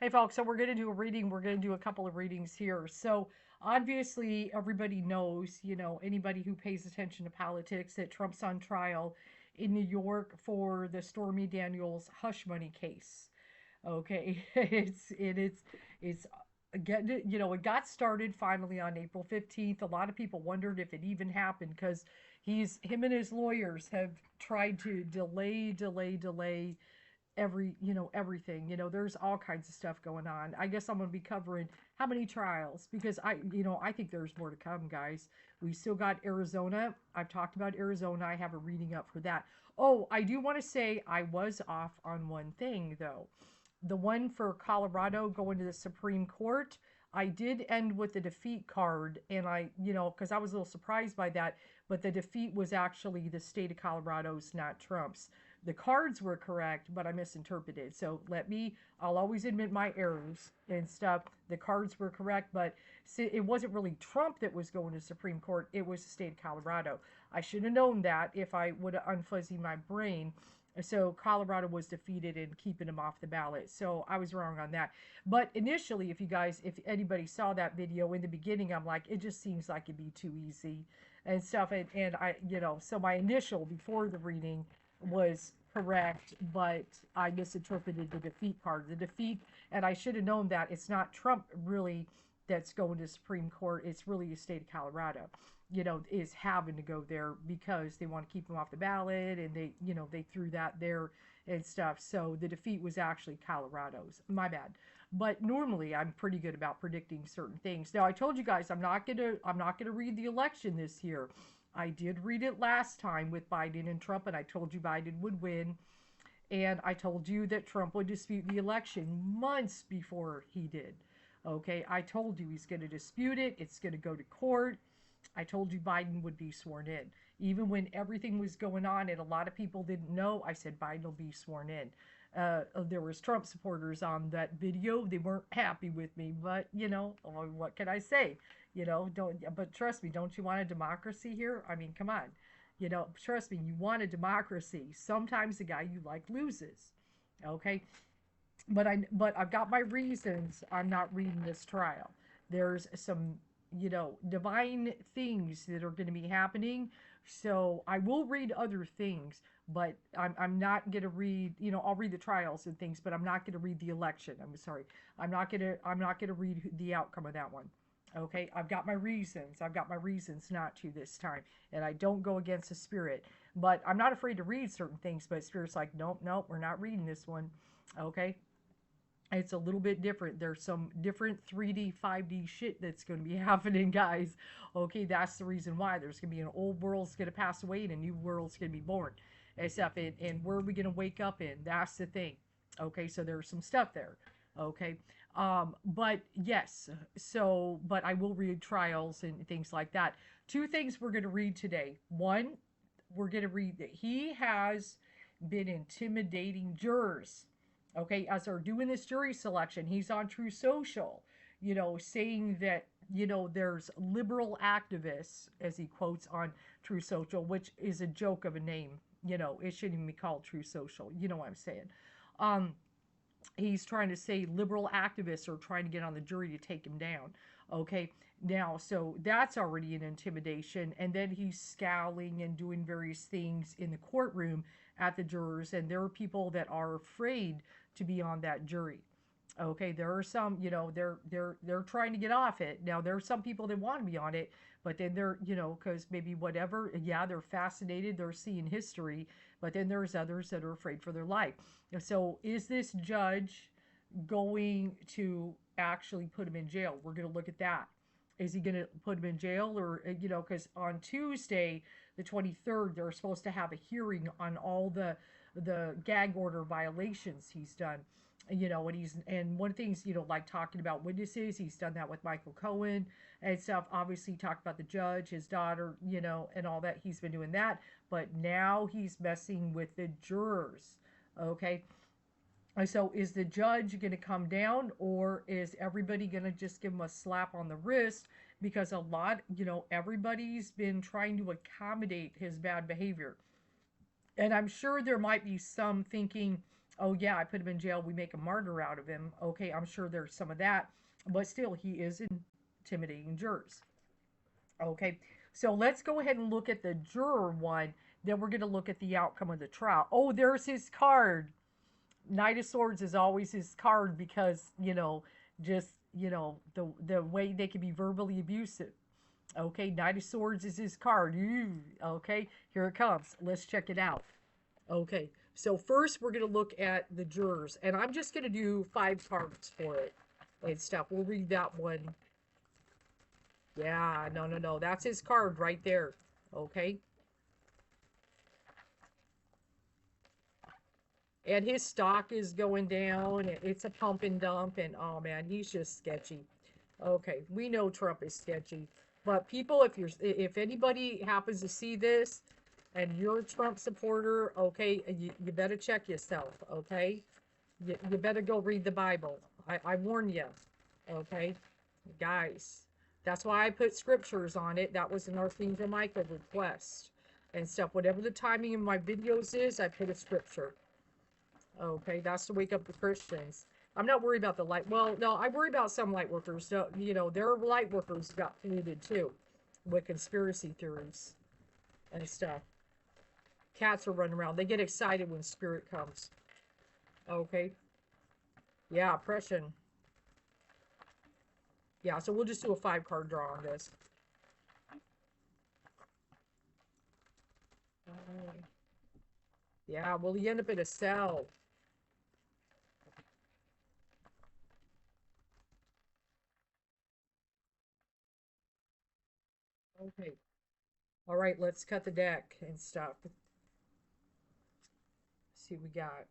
Hey, folks, so we're going to do a reading. We're going to do a couple of readings here. So, obviously, everybody knows, anybody who pays attention to politics, that Trump's on trial in New York for the Stormy Daniels hush money case. Okay, it's getting, it got started finally on April 15th. A lot of people wondered if it even happened because him and his lawyers have tried to delay everything. There's all kinds of stuff going on. I guess I'm going to be covering how many trials, because I think there's more to come, guys. We still got Arizona. I've talked about Arizona. I have a reading up for that. Oh, I do want to say I was off on one thing, though. The one for Colorado going to the Supreme Court, I did end with the defeat card, and because I was a little surprised by that, but the defeat was actually the state of Colorado's, not Trump's. The cards were correct, but I misinterpreted. So I'll always admit my errors and stuff. The cards were correct, but it wasn't really Trump that was going to Supreme Court. It was the state of Colorado. I should have known that if I would have unfuzzied my brain. So Colorado was defeated and keeping him off the ballot. So I was wrong on that. But initially, if anybody saw that video in the beginning, I'm like, it just seems like it'd be too easy and stuff. And so my initial before the reading was correct, but I misinterpreted the defeat card. The defeat, and I should have known that it's not Trump really that's going to Supreme Court. It's really the state of Colorado, is having to go there because they want to keep him off the ballot, and they threw that there and stuff. So the defeat was actually Colorado's. My bad. But normally I'm pretty good about predicting certain things. Now I told you guys I'm not gonna read the election this year. I did read it last time with Biden and Trump, and I told you Biden would win. And I told you that Trump would dispute the election months before he did. Okay, I told you he's going to dispute it. It's going to go to court. I told you Biden would be sworn in. Even when everything was going on and a lot of people didn't know, I said Biden will be sworn in. There was Trump supporters on that video. They weren't happy with me, but what can I say? Don't. But trust me, don't you want a democracy here? I mean, come on. Trust me, you want a democracy. Sometimes the guy you like loses. Okay, but I've got my reasons. I'm not reading this trial. There's some divine things that are going to be happening. So I will read other things, but I'm not going to read, I'll read the trials and things, but I'm not going to read the election. I'm sorry. I'm not going to read the outcome of that one. Okay, I've got my reasons. I've got my reasons not to this time, and I don't go against the spirit. But I'm not afraid to read certain things. But spirit's like, nope, nope, we're not reading this one. Okay, it's a little bit different. There's some different 3D, 5D shit that's going to be happening, guys. Okay, that's the reason why. There's going to be an old world's going to pass away and a new world's going to be born. Except and where are we going to wake up in? That's the thing. Okay, so there's some stuff there. Okay, but yes, but I will read trials and things like that. Two things we're going to read today. One, we're going to read that he has been intimidating jurors. Okay, as they're doing this jury selection, he's on True Social, saying that, there's liberal activists, as he quotes on True Social, which is a joke of a name. It shouldn't even be called True Social. You know what I'm saying? Um, he's trying to say liberal activists are trying to get on the jury to take him down. Okay, now, so that's already an intimidation. And then he's scowling and doing various things in the courtroom at the jurors. And there are people that are afraid to be on that jury. Okay, there are some, they're trying to get off it. Now, there are some people that want to be on it, but then they're, because maybe whatever, yeah, they're fascinated, they're seeing history, but then there's others that are afraid for their life. So, is this judge going to actually put him in jail? We're going to look at that. Is he going to put him in jail, or, because on Tuesday, the 23rd, they're supposed to have a hearing on all the gag order violations he's done. And one of the things, like talking about witnesses, he's done that with Michael Cohen and stuff. Obviously, talked about the judge, his daughter, and all that. He's been doing that, but now he's messing with the jurors. Okay, and so is the judge going to come down, or is everybody going to just give him a slap on the wrist? Because everybody's been trying to accommodate his bad behavior. And I'm sure there might be some thinking, Oh yeah, I put him in jail, we make a martyr out of him. Okay, I'm sure there's some of that, but still, he is intimidating jurors. Okay, so let's go ahead and look at the juror one. Then we're going to look at the outcome of the trial. Oh, there's his card. Knight of Swords is always his card because, just, the way they can be verbally abusive. Okay, Knight of Swords is his card. Okay, here it comes. Let's check it out. Okay, so first we're going to look at the jurors, and I'm just going to do 5 cards for it and stuff. We'll read that one. Yeah, no, no, no. That's his card right there. Okay. And his stock is going down. It's a pump and dump. And oh man, he's just sketchy. Okay, we know Trump is sketchy. But people, if anybody happens to see this and you're a Trump supporter, okay, you better check yourself, okay? You better go read the Bible. I warn you, okay? Guys, that's why I put scriptures on it. That was an Archangel Michael request and stuff. Whatever the timing of my videos is, I put a scripture. Okay, that's to wake up the Christians. I'm not worried about the light. Well, no, I worry about some light workers. So, their light workers got polluted too with conspiracy theories and stuff. Cats are running around. They get excited when spirit comes. Okay. Yeah, oppression. Yeah, so we'll just do a 5-card draw on this. Yeah, well, you end up in a cell. Okay. All right, let's cut the deck and stuff. See what we got.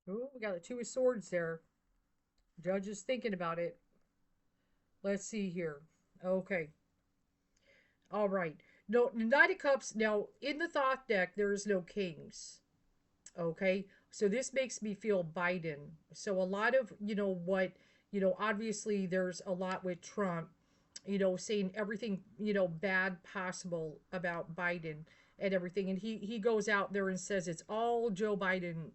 Ooh, we got the 2 of Swords there. Judge is thinking about it. Let's see here. Okay. All right. No, Knight of Cups. Now, in the Thoth deck, there is no kings. Okay. So this makes me feel Biden. So a lot of, obviously there's a lot with Trump, saying everything, bad possible about Biden and everything. And he goes out there and says it's all Joe Biden,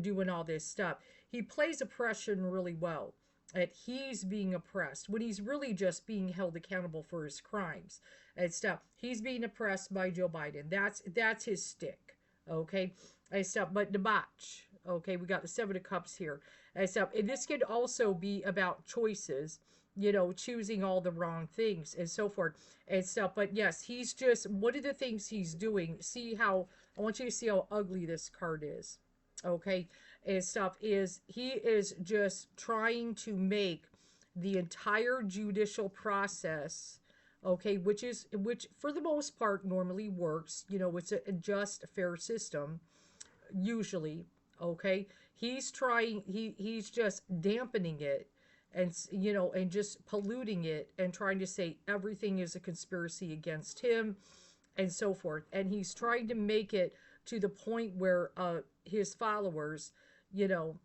doing all this stuff. He plays oppression really well. That he's being oppressed when he's really just being held accountable for his crimes and stuff. He's being oppressed by Joe Biden. That's his stick. Okay. And stuff. But debauch. Okay, we got the 7 of Cups here and stuff. And this could also be about choices, choosing all the wrong things and so forth and stuff. But yes, he's just, one of the things he's doing, I want you to see how ugly this card is. Okay, and stuff is, he is just trying to make the entire judicial process, okay, which for the most part normally works. It's a just, fair system usually. Okay, he's just dampening it and and just polluting it and trying to say everything is a conspiracy against him and so forth. And he's trying to make it to the point where his followers, you know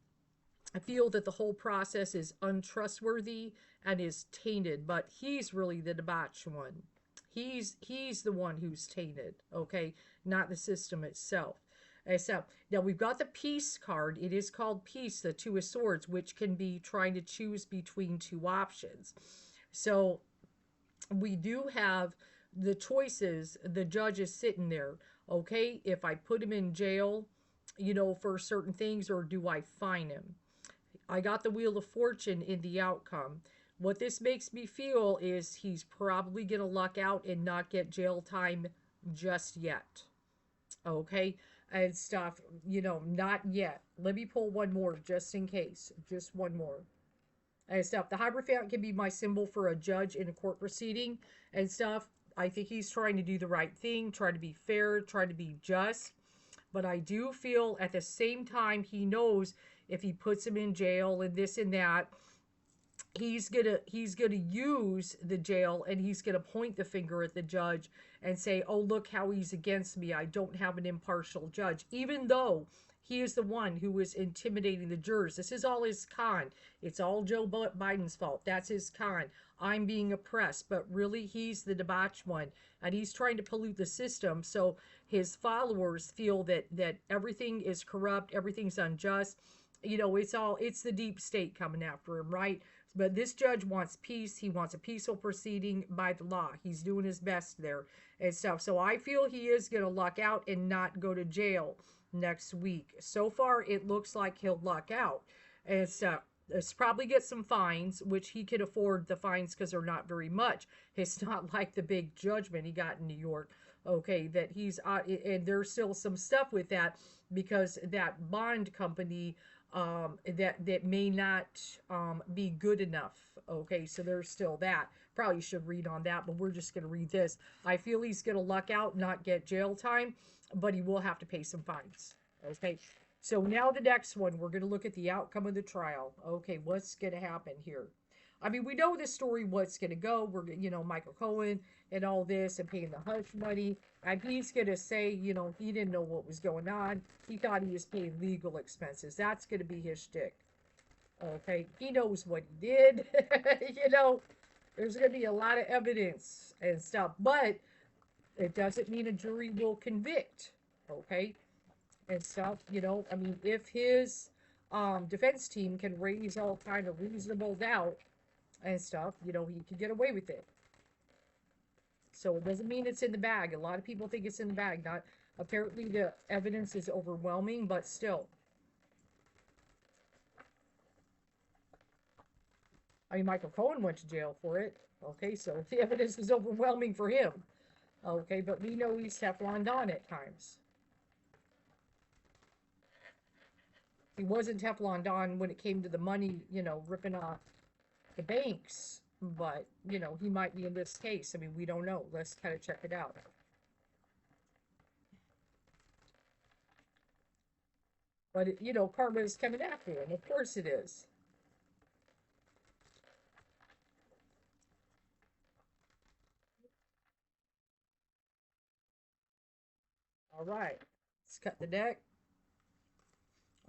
feel that the whole process is untrustworthy and is tainted. But he's really the debauched one. He's the one who's tainted, okay, not the system itself. So now we've got the Peace card. It is called Peace, the 2 of Swords, which can be trying to choose between 2 options. So we do have the choices. The judge is sitting there. Okay, if I put him in jail, for certain things, or do I fine him? I got the Wheel of Fortune in the outcome. What this makes me feel is he's probably going to luck out and not get jail time just yet. Okay, and stuff, not yet. Let me pull one more just in case. Just one more. And stuff. The Hierophant can be my symbol for a judge in a court proceeding and stuff. I think he's trying to do the right thing, try to be fair, try to be just. But I do feel at the same time he knows if he puts him in jail and this and that, he's gonna use the jail, and he's gonna point the finger at the judge and say, oh, look how he's against me, I don't have an impartial judge, even though he is the one who is intimidating the jurors. This is all his con. It's all Joe Biden's fault. That's his con. I'm being oppressed, but really he's the debauched one, and he's trying to pollute the system so his followers feel that everything is corrupt, everything's unjust. It's the deep state coming after him, right? But this judge wants peace. He wants a peaceful proceeding by the law. He's doing his best there and stuff. So I feel he is going to luck out and not go to jail next week. So far, it looks like he'll luck out and stuff. Let's probably get some fines, which he can afford the fines because they're not very much. It's not like the big judgment he got in New York. Okay, that he's and there's still some stuff with that because that bond company that may not be good enough. Okay, so there's still that. Probably should read on that, but we're just going to read this. I feel he's going to luck out, not get jail time, but he will have to pay some fines. Okay, so now the next one, we're going to look at the outcome of the trial. Okay, what's going to happen here? I mean, we know the story, what's going to go. We're, Michael Cohen and all this and paying the hush money. And he's going to say, he didn't know what was going on. He thought he was paying legal expenses. That's going to be his shtick. Okay. He knows what he did. There's going to be a lot of evidence and stuff. But it doesn't mean a jury will convict. Okay. And stuff, I mean, if his defense team can raise all kind of reasonable doubt and stuff, he can get away with it. So it doesn't mean it's in the bag. A lot of people think it's in the bag. Not apparently the evidence is overwhelming, but still. I mean, Michael Cohen went to jail for it. Okay, so the evidence is overwhelming for him. Okay, but we know he's Teflon Don at times. He wasn't Teflon Don when it came to the money, ripping off the banks. But, he might be in this case. I mean, we don't know. Let's kind of check it out. But, karma is coming after him. Of course it is. All right. Let's cut the deck.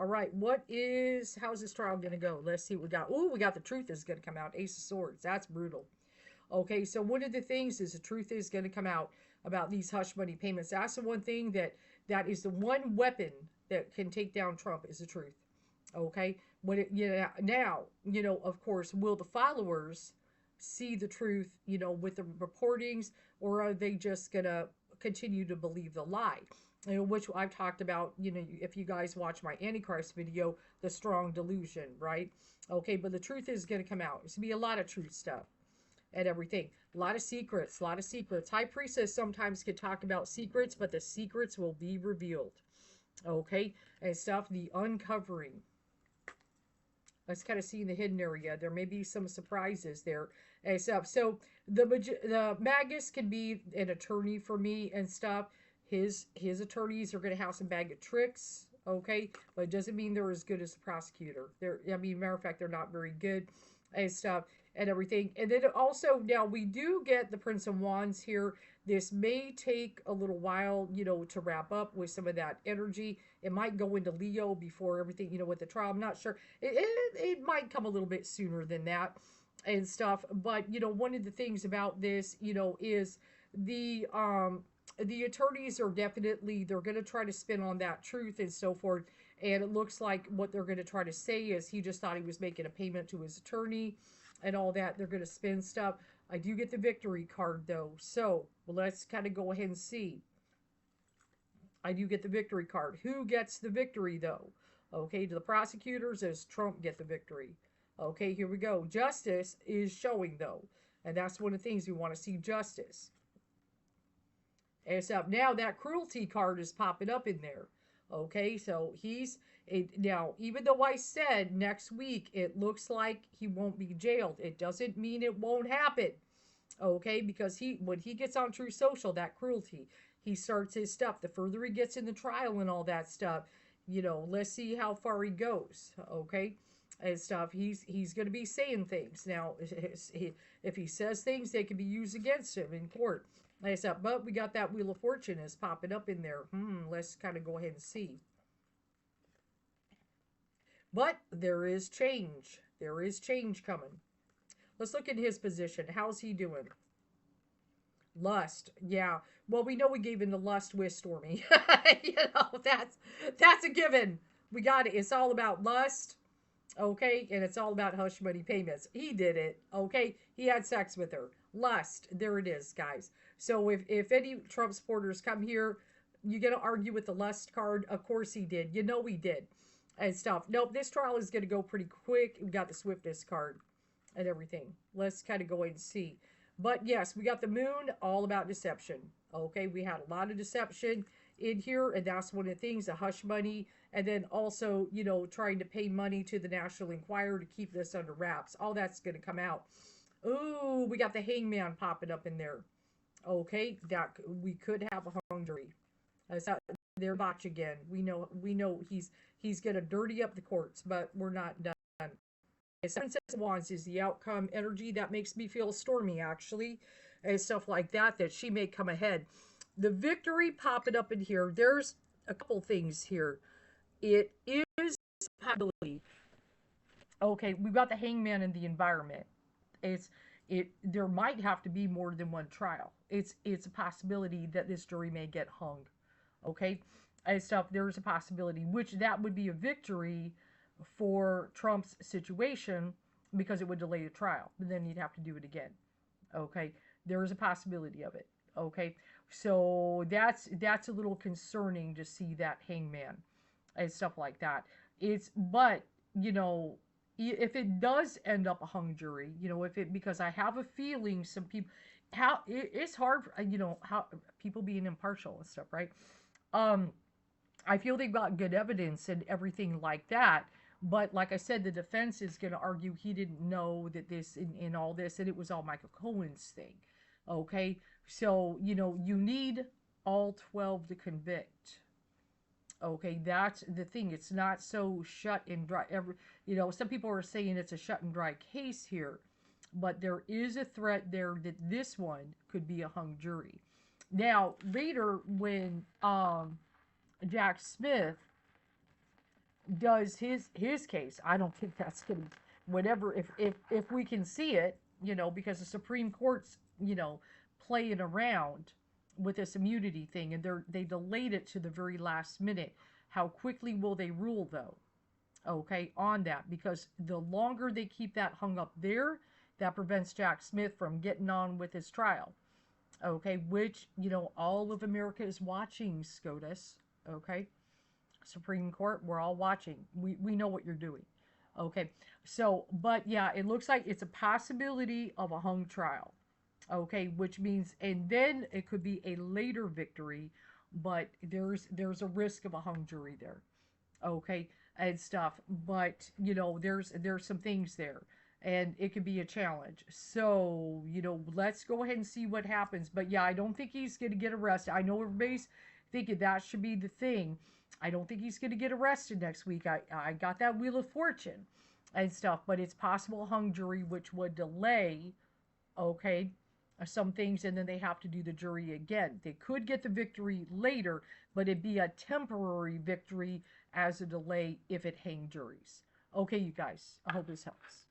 All right. How's this trial going to go? Let's see what we got. Oh, we got the truth is going to come out. Ace of Swords. That's brutal. Okay, so one of the things is the truth is going to come out about these hush money payments. That's the one thing that is the one weapon that can take down Trump is the truth. Okay, when now, of course, will the followers see the truth, with the reportings, or are they just going to continue to believe the lie? Which I've talked about, if you guys watch my Antichrist video, the strong delusion, right? Okay, but the truth is going to come out. It's going to be a lot of truth stuff and everything. A lot of secrets, High priestess sometimes can talk about secrets, but the secrets will be revealed. Okay, and stuff, the uncovering. Let's kind of see in the hidden area. There may be some surprises there and stuff. So the Magus can be an attorney for me and stuff. His attorneys are going to have some bag of tricks, okay? But it doesn't mean they're as good as the prosecutor. Matter of fact, they're not very good and stuff and everything. And then also, now we do get the Prince of Wands here. This may take a little while, to wrap up with some of that energy. It might go into Leo before everything, with the trial. I'm not sure. It might come a little bit sooner than that and stuff. But, one of the things about this, is the attorneys are definitely, they're going to try to spin on that truth and so forth. And it looks like what they're going to try to say is he just thought he was making a payment to his attorney and all that. They're going to spin stuff. I do get the victory card, though. So let's kind of go ahead and see. I do get the victory card. Who gets the victory, though? Okay, to the prosecutors, does Trump get the victory? Okay, here we go. Justice is showing, though. And that's one of the things we want to see, justice. And so now that cruelty card is popping up in there. Okay, so now, even though I said next week, it looks like he won't be jailed. It doesn't mean it won't happen. Okay, because when he gets on True Social, that cruelty, he starts his stuff. The further he gets in the trial and all that stuff, let's see how far he goes. Okay, and stuff. He's going to be saying things now. If he says things, they can be used against him in court. And stuff. But we got that Wheel of Fortune is popping up in there. Let's kind of go ahead and see. But there is change. There is change coming. Let's look at his position. How's he doing? Lust. Yeah. Well, we know we gave him the lust with Stormy. That's a given. We got it. It's all about lust. Okay, and it's all about hush money payments. He did it. Okay, he had sex with her. Lust. There it is, guys. So if any Trump supporters come here, you gonna argue with the lust card? Of course he did. You know he did, and stuff. Nope, this trial is gonna go pretty quick. We got the swiftness card and everything. Let's kind of go and see. But yes, we got the moon, all about deception. Okay, we had a lot of deception in here, and that's one of the things, the hush money, and then also, trying to pay money to the National Enquirer to keep this under wraps. All that's going to come out. Ooh, we got the hangman popping up in there. Okay, that we could have a hung jury. That's out there, botch again. We know he's going to dirty up the courts, but we're not done. Seven Six of Wands is the outcome energy that makes me feel Stormy, actually, and stuff like that, that she may come ahead. The victory popping up in here, there's a couple things here. It is a possibility. Okay, we've got the hangman in the environment. There might have to be more than one trial. It's a possibility that this jury may get hung. Okay, and stuff, there's a possibility, which that would be a victory for Trump's situation, because it would delay the trial, but then you'd have to do it again. Okay, there is a possibility of it. Okay, so that's a little concerning to see that hangman and stuff like that. But if it does end up a hung jury, because I have a feeling some people, how it's hard, how people being impartial and stuff, right? I feel they've got good evidence and everything like that. But like I said, the defense is going to argue he didn't know that this in all this, and it was all Michael Cohen's thing. Okay, so you need all 12 to convict. Okay, that's the thing. It's not so shut and dry. Some people are saying it's a shut and dry case here, but there is a threat there that this one could be a hung jury. Now, later when Jack Smith does his case, I don't think that's gonna, whatever, if we can see it, because the Supreme Court's playing around with this immunity thing, and they delayed it to the very last minute. How quickly will they rule, though? Okay, on that, because the longer they keep that hung up there, that prevents Jack Smith from getting on with his trial. Okay, which all of America is watching, SCOTUS. Okay, Supreme Court, we're all watching. We know what you're doing. Okay, so, but yeah, it looks like it's a possibility of a hung trial. Okay, which means, and then it could be a later victory, but there's a risk of a hung jury there. Okay, and stuff. But there's some things there, and it could be a challenge. So let's go ahead and see what happens. But yeah, I don't think he's going to get arrested. I know everybody's thinking that should be the thing. I don't think he's going to get arrested next week. I got that Wheel of Fortune and stuff, but it's possible hung jury, which would delay, okay, some things, and then they have to do the jury again. They could get the victory later, but it'd be a temporary victory as a delay if it hang juries. Okay, you guys, I hope this helps.